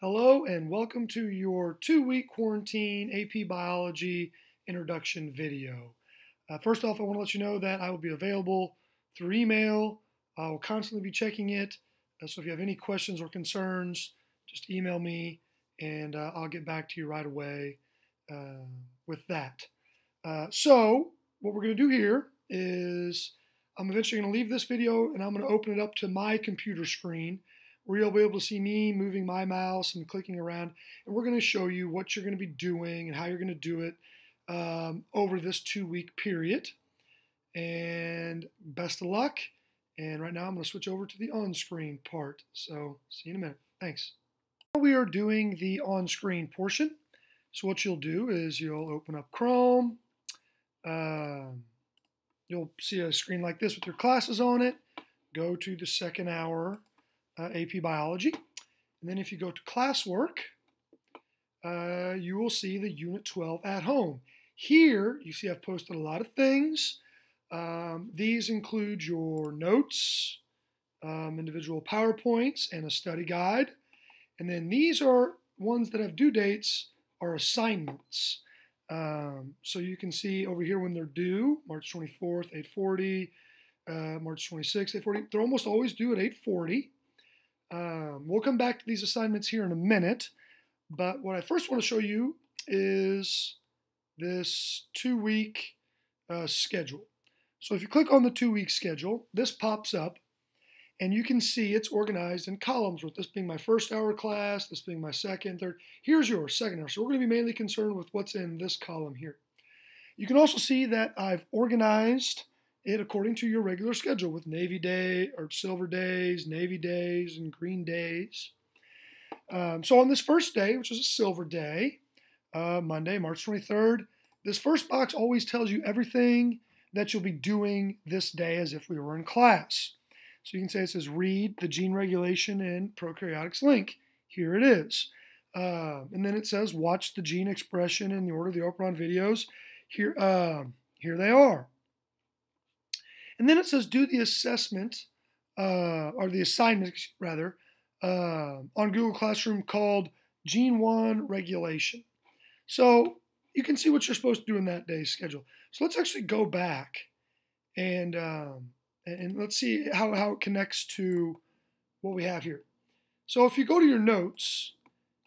Hello and welcome to your 2-week quarantine AP Biology introduction video. First off, I want to let you know that I will be available through email. I will constantly be checking it. So if you have any questions or concerns, just email me and I'll get back to you right away with that. So what we're going to do here is I'm eventually going to leave this video and I'm going to open it up to my computer screen where you'll be able to see me moving my mouse and clicking around. And we're going to show you what you're going to be doing and how you're going to do it over this 2-week period. And best of luck. And right now I'm going to switch over to the on-screen part. So see you in a minute. Thanks. Now we are doing the on-screen portion. So what you'll do is you'll open up Chrome. You'll see a screen like this with your classes on it. Go to the second hour AP Biology. And then if you go to classwork, you will see the Unit 12 at home. Here, you see I've posted a lot of things. These include your notes, individual PowerPoints, and a study guide. And then these are ones that have due dates are assignments. So you can see over here when they're due, March 24th, 8:40, March 26th, 8:40. They're almost always due at 8:40. We'll come back to these assignments here in a minute, but what I first want to show you is this 2-week schedule. So if you click on the 2-week schedule, this pops up and you can see it's organized in columns, with this being my first hour class, this being my second, third. Here's your second hour. So we're going to be mainly concerned with what's in this column here. You can also see that I've organized it according to your regular schedule with Navy Day or Silver Days, Navy Days, and Green Days. So on this first day, which is a Silver Day, Monday, March 23rd, this first box always tells you everything that you'll be doing this day as if we were in class. So you can say it says read the gene regulation and prokaryotics link. Here it is. And then it says watch the gene expression in the order of the operon videos. Here they are. And then it says do the assessment, or the assignment rather, on Google Classroom called Gene 1 Regulation. So you can see what you're supposed to do in that day's schedule. So let's actually go back and let's see how it connects to what we have here. So if you go to your notes,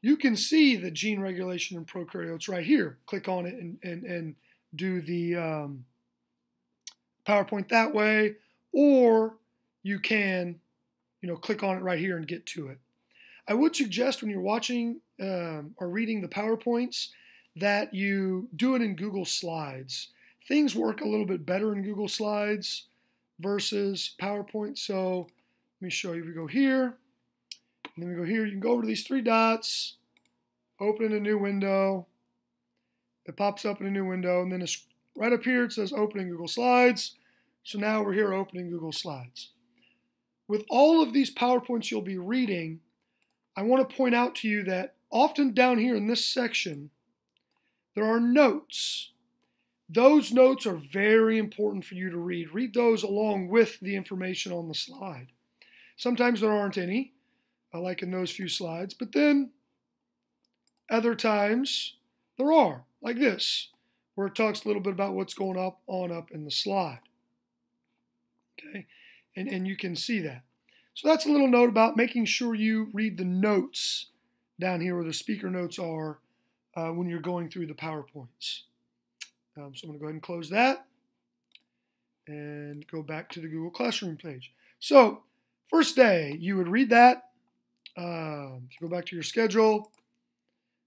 you can see the gene regulation in prokaryotes right here. Click on it and do the PowerPoint that way, or you can, click on it right here and get to it. I would suggest when you're watching or reading the PowerPoints that you do it in Google Slides. Things work a little bit better in Google Slides versus PowerPoint. So let me show you. We go here, and then we go here. You can go over to these 3 dots, open a new window. It pops up in a new window, and then it's right up here. It says opening Google Slides. So now we're here opening Google Slides. With all of these PowerPoints you'll be reading, I want to point out to you that often down here in this section, there are notes. Those notes are very important for you to read. Read those along with the information on the slide. Sometimes there aren't any, like in those few slides, but then other times there are, like this, where it talks a little bit about what's going up in the slide. Okay, and you can see that. So that's a little note about making sure you read the notes down here where the speaker notes are when you're going through the PowerPoints. So I'm going to go ahead and close that and go back to the Google Classroom page. So first day, you would read that. If you go back to your schedule,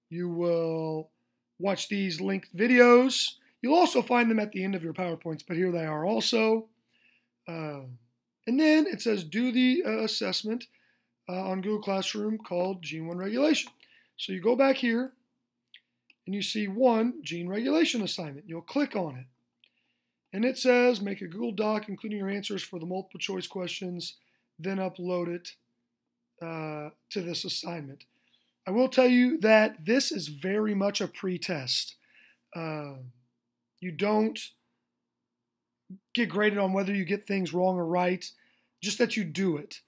you will watch these linked videos. You'll also find them at the end of your PowerPoints, but here they are also. And then it says do the assessment on Google Classroom called Gene 1 Regulation. So you go back here and you see 1 gene regulation assignment. You'll click on it. And it says make a Google Doc including your answers for the multiple choice questions, then upload it to this assignment. I will tell you that this is very much a pre-test. You don't get graded on whether you get things wrong or right, just that you do it.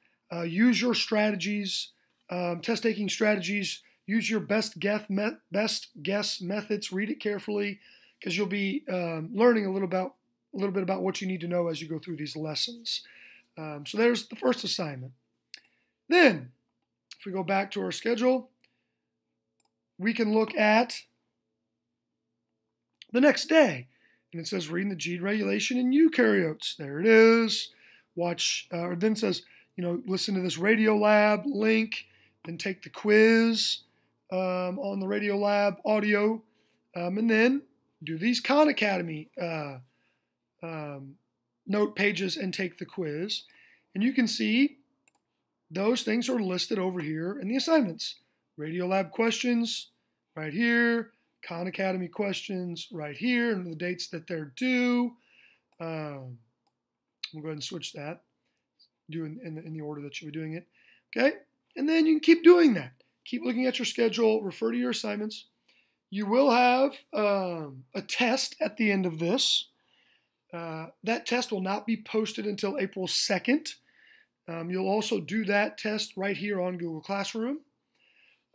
Use your strategies test taking strategies. Use your best guess methods. Read it carefully because you'll be learning a little bit about what you need to know as you go through these lessons. So there's the first assignment. Then, if we go back to our schedule, we can look at the next day. And it says reading the gene regulation in eukaryotes. There it is. Watch, or then it says, listen to this Radiolab link, then take the quiz on the Radiolab audio, and then do these Khan Academy note pages and take the quiz. And you can see those things are listed over here in the assignments. Radiolab questions right here, Khan Academy questions right here, and the dates that they're due. We'll go ahead and switch that, do in the order that you'll be doing it. Okay, and then you can keep doing that. Keep looking at your schedule, refer to your assignments. You will have a test at the end of this. That test will not be posted until April 2nd. You'll also do that test right here on Google Classroom.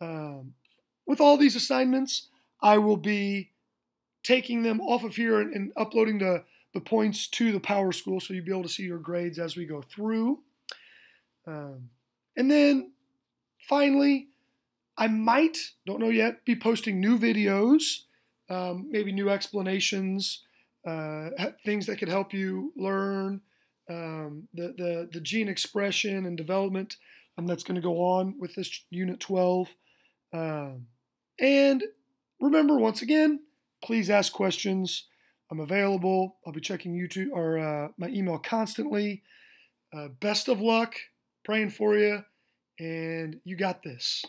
With all these assignments, I will be taking them off of here and uploading the points to the PowerSchool so you'll be able to see your grades as we go through. And then finally, I might, don't know yet, be posting new videos, maybe new explanations, things that could help you learn the gene expression and development that's going to go on with this Unit 12. And remember, once again, please ask questions. I'm available. I'll be checking YouTube or my email constantly. Best of luck. Praying for you. And you got this.